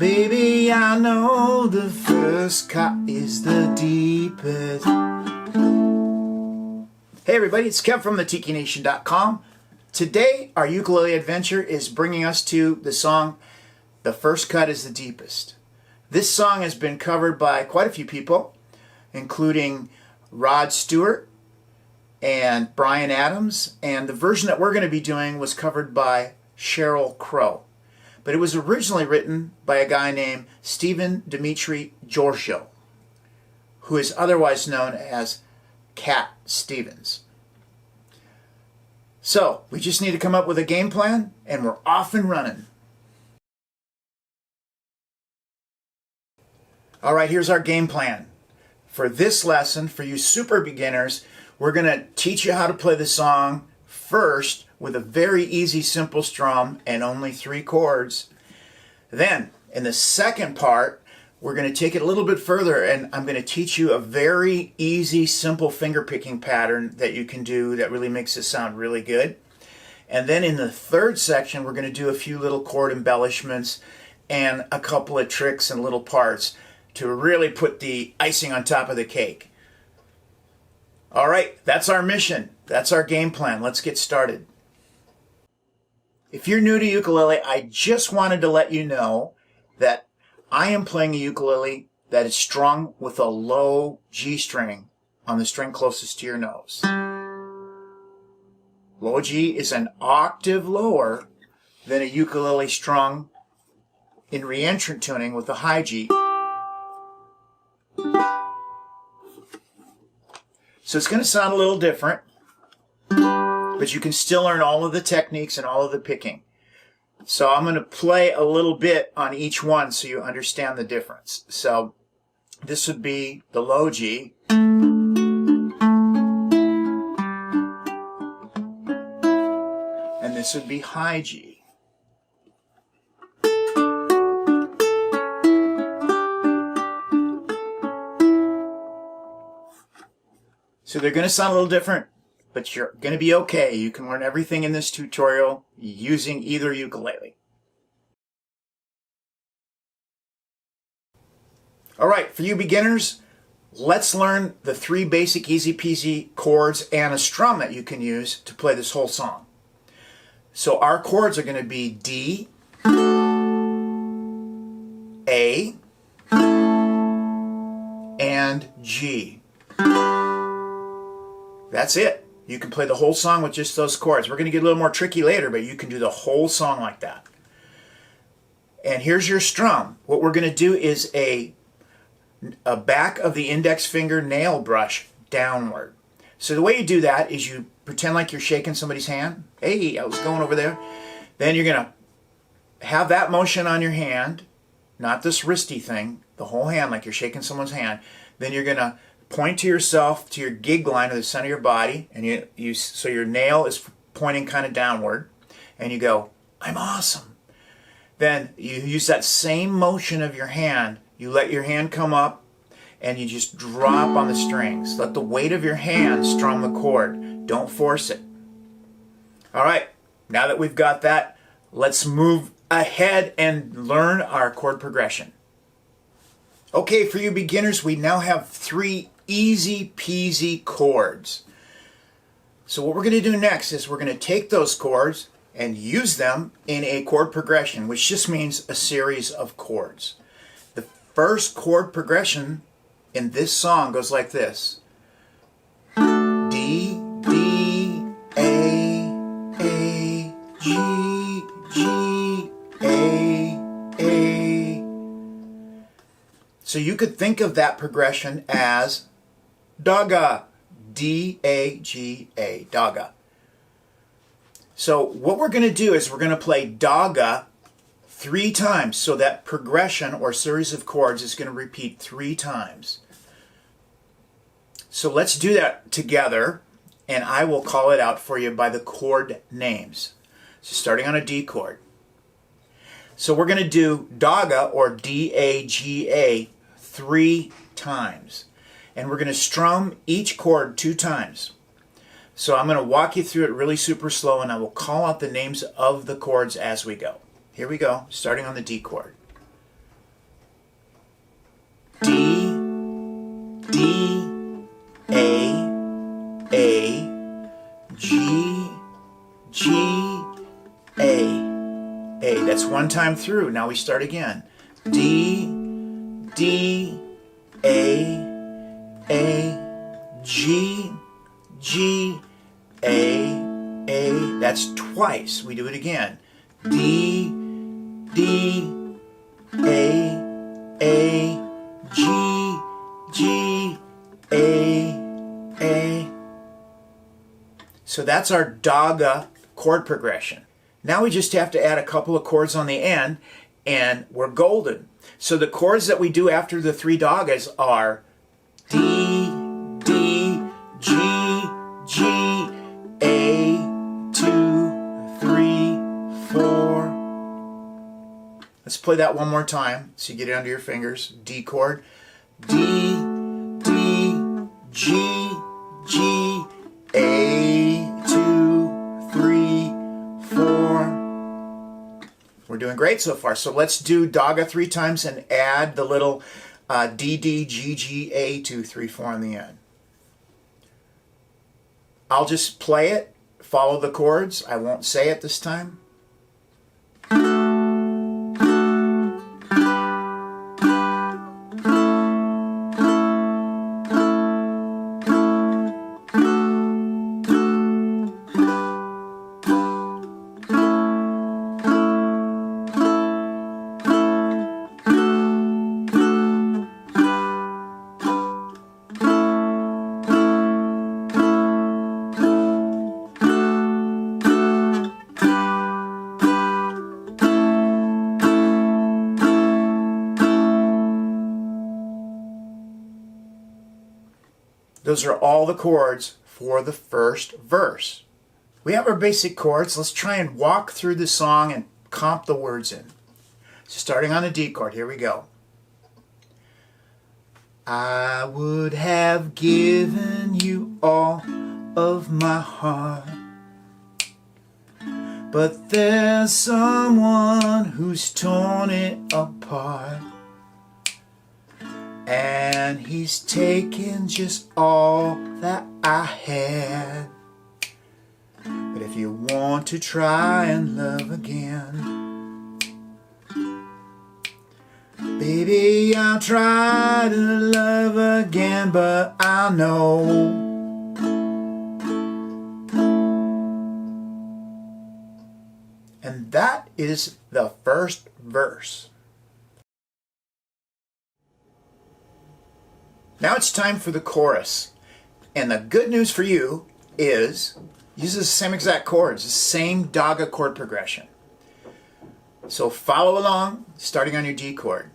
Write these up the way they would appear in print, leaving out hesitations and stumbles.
Baby, I know the first cut is the deepest. Hey everybody, it's Kev from thetikination.com. Today, our ukulele adventure is bringing us to the song, The First Cut is the Deepest. This song has been covered by quite a few people, including Stuart and Brian Adams, and the version that we're going to be doing was covered by Sheryl Crow. But it was originally written by a guy named Stephen Dimitri Giorgio, who is otherwise known as Cat Stevens. So, we just need to come up with a game plan, and we're off and running. Alright, here's our game plan. For this lesson, for you super beginners, we're going to teach you how to play the song first with a very easy, simple strum and only 3 chords. Then, in the second part, we're going to take it a little bit further, and I'm going to teach you a very easy, simple finger-picking pattern that you can do that really makes it sound really good. And then in the third section, we're going to do a few little chord embellishments and a couple of tricks and little parts to really put the icing on top of the cake. All right, that's our mission. That's our game plan. Let's get started. If you're new to ukulele, I just wanted to let you know that I am playing a ukulele that is strung with a low G string on the string closest to your nose. Low G is an octave lower than a ukulele strung in reentrant tuning with a high G. So it's going to sound a little different, but you can still learn all of the techniques and all of the picking. So I'm going to play a little bit on each one so you understand the difference. So this would be the low G. And this would be high G. So they're going to sound a little different, but you're going to be okay. You can learn everything in this tutorial using either ukulele. Alright, for you beginners, let's learn the 3 basic easy peasy chords and a strum that you can use to play this whole song. So our chords are going to be D, A, and G. That's it. You can play the whole song with just those chords. We're going to get a little more tricky later, but you can do the whole song like that. And here's your strum. What we're going to do is a back of the index finger nail brush downward. So the way you do that is you pretend like you're shaking somebody's hand. Hey, I was going over there. Then you're going to have that motion on your hand, not this wristy thing, the whole hand like you're shaking someone's hand. Then you're going to point to yourself, to your gig line of the center of your body, and so your nail is pointing kind of downward, and you go, I'm awesome. Then you use that same motion of your hand. You let your hand come up, and you just drop on the strings. Let the weight of your hand strum the chord. Don't force it. All right, now that we've got that, let's move ahead and learn our chord progression. Okay, for you beginners, we now have 3 easy peasy chords. So what we're going to do next is we're going to take those chords and use them in a chord progression, which just means a series of chords. The first chord progression in this song goes like this. D, D, A, G, G, A. So you could think of that progression as Daga, D-A-G-A, Daga. So what we're going to do is we're going to play Daga 3 times. So that progression or series of chords is going to repeat 3 times. So let's do that together, and I will call it out for you by the chord names. So starting on a D chord. So we're going to do Daga or D-A-G-A 3 times. And we're going to strum each chord 2 times. So I'm going to walk you through it really super slow, and I will call out the names of the chords as we go. Here we go, starting on the D chord. one time through. Now we start again. D, D, A, G, G, A. That's twice. We do it again. D, D, A, G, G, A. So that's our Daga chord progression. Now we just have to add a couple of chords on the end and we're golden. So the chords that we do after the three Dagas are D, D, G, G, A, 2, 3, 4. Let's play that one more time so you get it under your fingers. D chord. D, D, G, G, A, 2, 3, 4. We're doing great so far. So let's do Daga 3 times and add the little D, D, G, G, A, 2, 3, 4 on the end. I'll just play it, follow the chords. I won't say it this time. Those are all the chords for the first verse. We have our basic chords. Let's try and walk through the song and comp the words in. So starting on the D chord, here we go. I would have given you all of my heart, but there's someone who's torn it apart. And he's taken just all that I had. But if you want to try and love again, baby, I'll try to love again, but I know and that is the first verse. Now it's time for the chorus. And the good news for you is it uses the same exact chords, the same Daga chord progression. So follow along, starting on your D chord.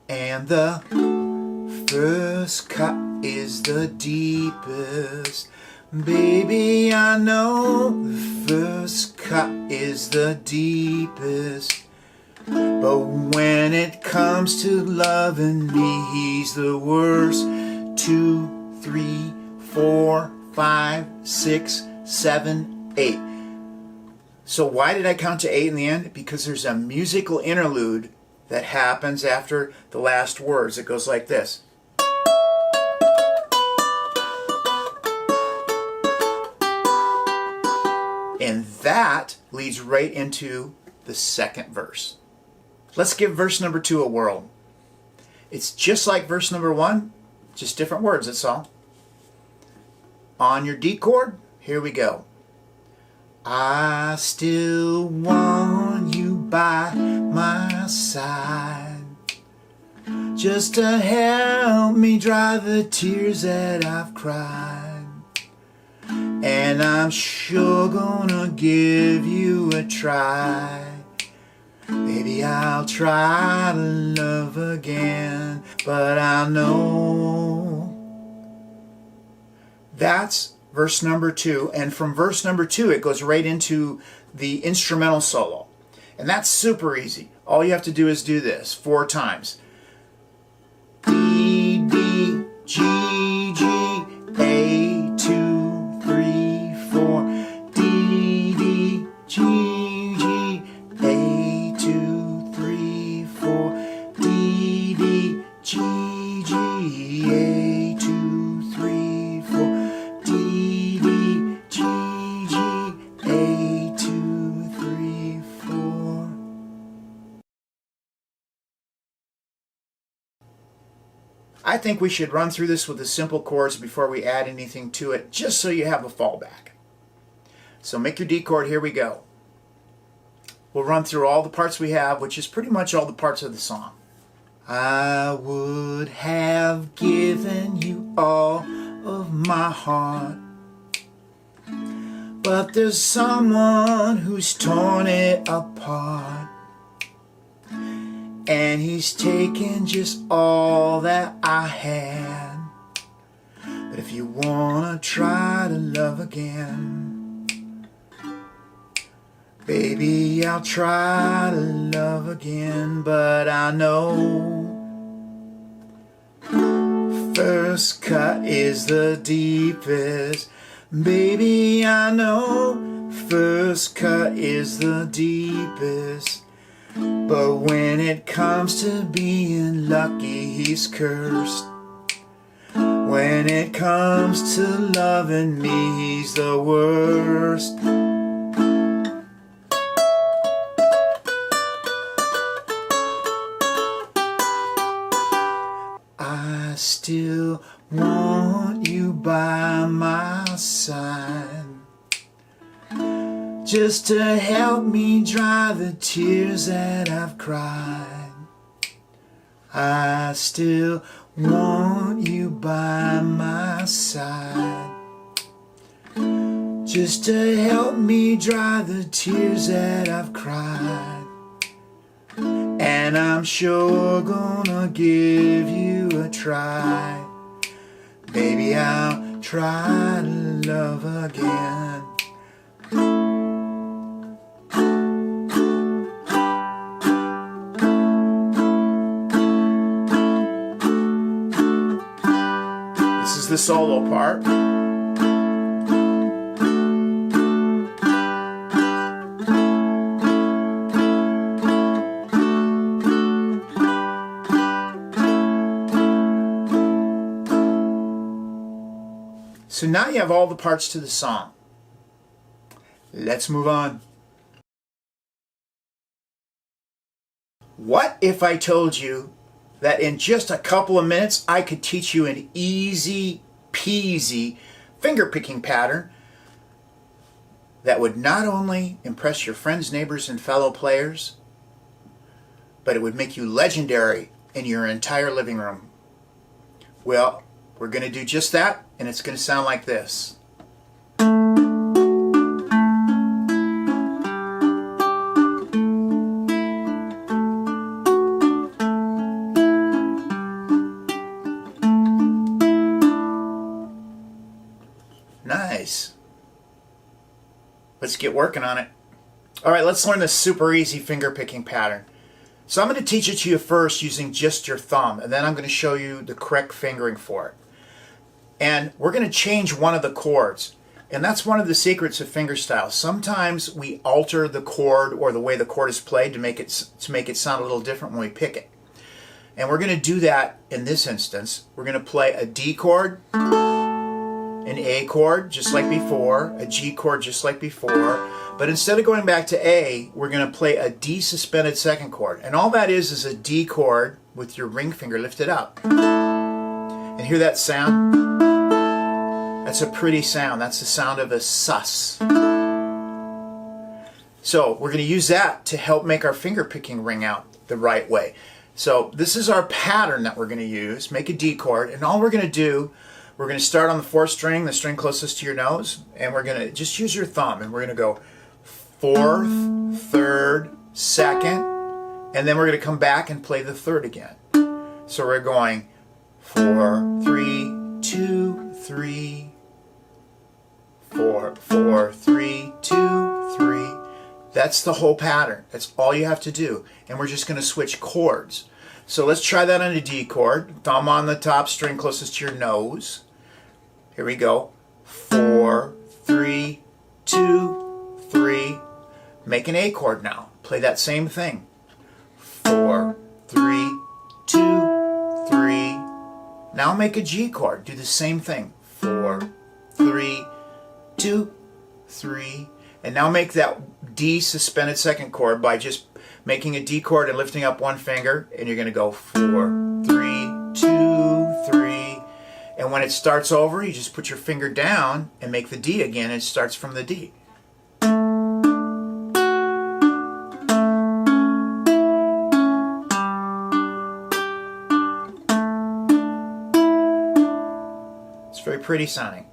And the first cut is the deepest. Baby, I know the first cut is the deepest. But when it comes to loving me, he's the worst. 2, 3, 4, 5, 6, 7, 8. So why did I count to 8 in the end? Because there's a musical interlude that happens after the last words. It goes like this. And that leads right into the second verse. Let's give verse number 2 a whirl. It's just like verse number 1, just different words, that's all. On your D chord, here we go. I still want you by my side, just to help me dry the tears that I've cried. And I'm sure gonna give you a try. Baby, I'll try to love again, but I know. That's verse number 2, and from verse number 2 it goes right into the instrumental solo. And that's super easy. All you have to do is do this 4 times. D, D, G, G, A, 2, 3, 4. D, D, G, G, A, 2, 3, 4. D, D, G, G, A, 2, 3, 4. D, D, G, G, A, 2, 3, 4. I think we should run through this with the simple chords before we add anything to it, just so you have a fallback. So make your D chord, here we go. We'll run through all the parts we have, which is pretty much all the parts of the song. I would have given you all of my heart, but there's someone who's torn it apart, and he's taken just all that I had. But if you wanna try to love again, baby, I'll try to love again. But I know first cut is the deepest. Baby, I know first cut is the deepest. But when it comes to being lucky, he's cursed. When it comes to loving me, he's the worst. I still want you by my side, just to help me dry the tears that I've cried. I still want you by my side, just to help me dry the tears that I've cried. And I'm sure gonna give you a try. Baby, I'll try to love again. This is the solo part. So now you have all the parts to the song. Let's move on. What if I told you that in just a couple of minutes I could teach you an easy peasy finger-picking pattern that would not only impress your friends, neighbors, and fellow players, but it would make you legendary in your entire living room? Well, we're going to do just that, and it's going to sound like this. Nice. Let's get working on it. All right, let's learn this super easy finger picking pattern. So I'm going to teach it to you first using just your thumb, and then I'm going to show you the correct fingering for it. And we're going to change one of the chords. And that's one of the secrets of fingerstyle. Sometimes we alter the chord or the way the chord is played to make it sound a little different when we pick it. And we're going to do that in this instance. We're going to play a D chord, an A chord just like before, a G chord just like before. But instead of going back to A, we're going to play a D suspended second chord. And all that is a D chord with your ring finger lifted up. And hear that sound? That's a pretty sound. That's the sound of a sus. So we're going to use that to help make our finger picking ring out the right way. So this is our pattern that we're going to use. Make a D chord, and all we're going to do, we're going to start on the fourth string, the string closest to your nose, and we're going to just use your thumb, and we're going to go fourth, third, second, and then we're going to come back and play the third again. So we're going 4, 3, 2, 3, 4, 4, 3, 2, 3. That's the whole pattern. That's all you have to do. And we're just going to switch chords. So let's try that on a D chord. Thumb on the top string closest to your nose. Here we go. 4, 3, 2, 3. Make an A chord now. Play that same thing. 4, 3, 2, 3. Now make a G chord. Do the same thing. 4, 3, 2, 3. And now make that D suspended second chord by just making a D chord and lifting up one finger. And you're going to go 4, 3, 2, And when it starts over, you just put your finger down and make the D again, and it starts from the D. It's very pretty sounding.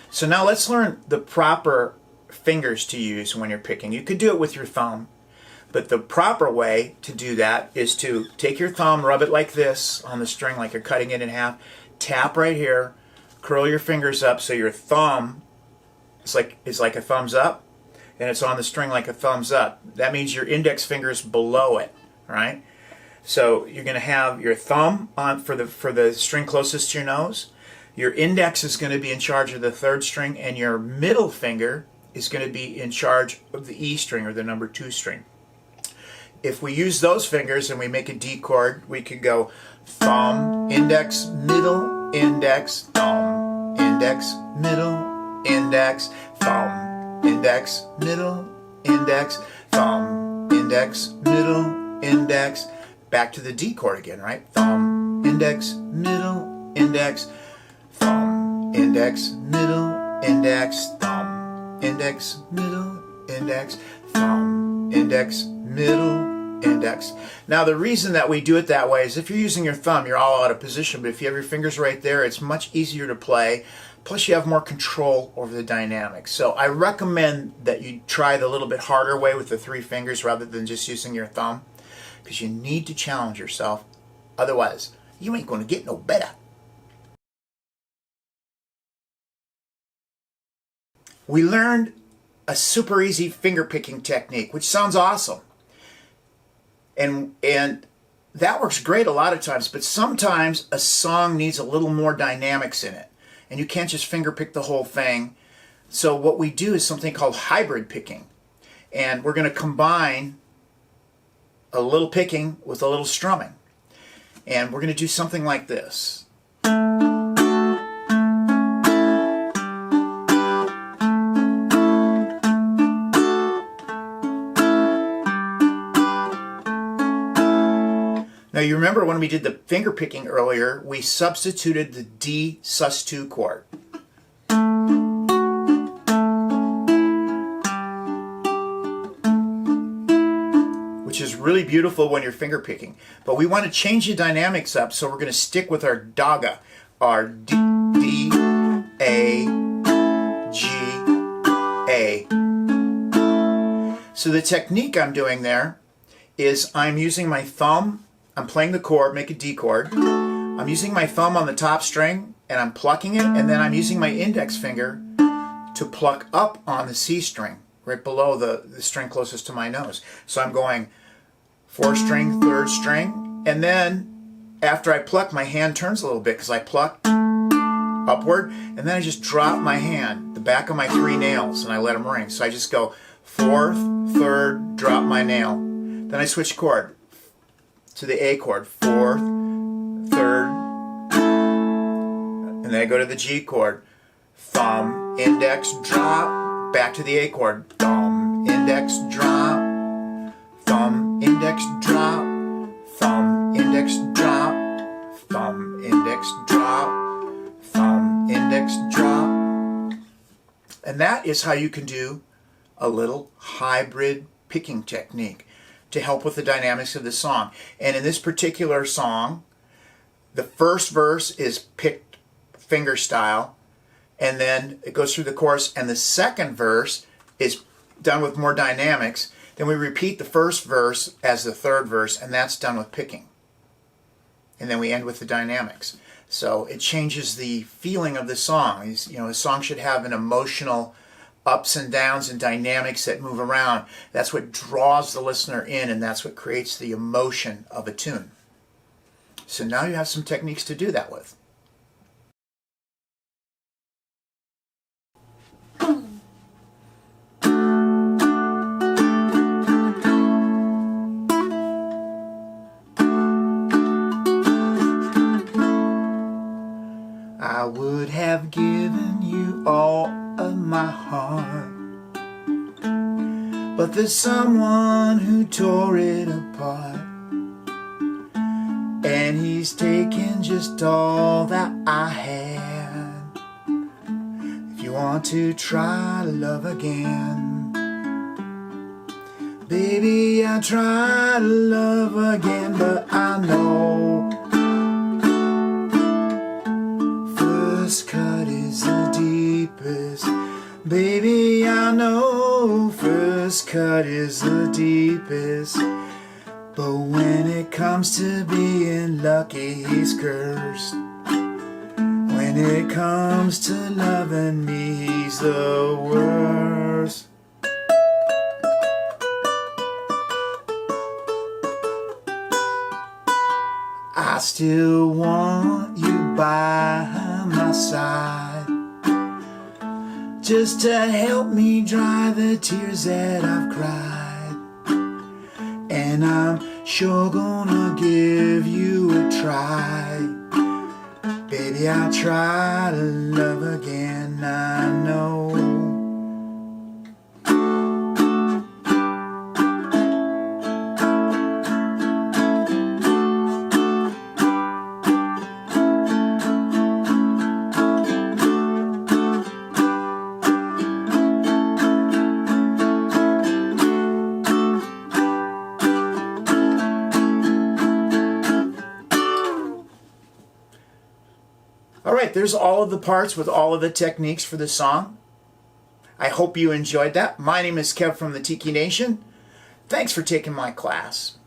So now let's learn the proper fingers to use when you're picking. You could do it with your thumb, but the proper way to do that is to take your thumb, rub it like this on the string, like you're cutting it in half, tap right here, curl your fingers up so your thumb is like a thumbs up, and it's on the string like a thumbs up. That means your index finger is below it, right? So you're going to have your thumb on for the string closest to your nose. Your index is going to be in charge of the third string, and your middle finger is going to be in charge of the E string, or the number 2 string. If we use those fingers and we make a D chord, we could go thumb, index, middle, index, thumb, index, middle, index, thumb, index, middle, index, thumb, index, middle, index. Back to the D chord again, right? Thumb, index, middle, index, thumb, index, middle, index, thumb, index, middle, index, thumb, index, middle, index. Now the reason that we do it that way is if you're using your thumb, you're all out of position, but if you have your fingers right there, it's much easier to play. Plus you have more control over the dynamics. So I recommend that you try the little bit harder way with the 3 fingers rather than just using your thumb, because you need to challenge yourself. Otherwise, you ain't going to get no better. We learned a super easy finger picking technique, which sounds awesome. And that works great a lot of times, but sometimes a song needs a little more dynamics in it. And you can't just finger pick the whole thing. So what we do is something called hybrid picking. And we're going to combine a little picking with a little strumming. And we're going to do something like this. Now you remember when we did the finger picking earlier, we substituted the D sus2 chord. Which is really beautiful when you're finger picking. But we want to change the dynamics up, so we're going to stick with our daga, our D, A, G, A. So the technique I'm doing there is I'm using my thumb. I'm playing the chord, make a D chord. I'm using my thumb on the top string and I'm plucking it, and then I'm using my index finger to pluck up on the C string, right below the string closest to my nose. So I'm going 4th string, 3rd string, and then after I pluck, my hand turns a little bit because I pluck upward, and then I just drop my hand, the back of my 3 nails, and I let them ring. So I just go 4th, 3rd, drop my nail. Then I switch chord to the A chord, 4th, 3rd, and then I go to the G chord, thumb, index, drop, back to the A chord, thumb, index, drop, thumb, index, drop, thumb, index, drop, thumb, index, drop, thumb, index, drop. And that is how you can do a little hybrid picking technique to help with the dynamics of the song. And in this particular song, the first verse is picked finger style, and then it goes through the chorus, and the second verse is done with more dynamics. Then we repeat the first verse as the third verse, and that's done with picking. And then we end with the dynamics. So it changes the feeling of the song. You know, a song should have an emotional ups and downs and dynamics that move around. That's what draws the listener in, and that's what creates the emotion of a tune. So now you have some techniques to do that with. I would have given you all of my heart, but there's someone who tore it apart, and he's taken just all that I have. You want to try to love again. Baby, I try to love again, but I know first cut is the deepest. Baby, I know first cut is the deepest. But when it comes to being lucky, he's cursed. When it comes to loving me, he's the worst. I still want you by my side, just to help me dry the tears that I've cried. And I'm sure gonna give you a try. Baby, I'll try to love again, I know. All right, there's all of the parts with all of the techniques for the song. I hope you enjoyed that. My name is Kev from the Tiki Nation. Thanks for taking my class.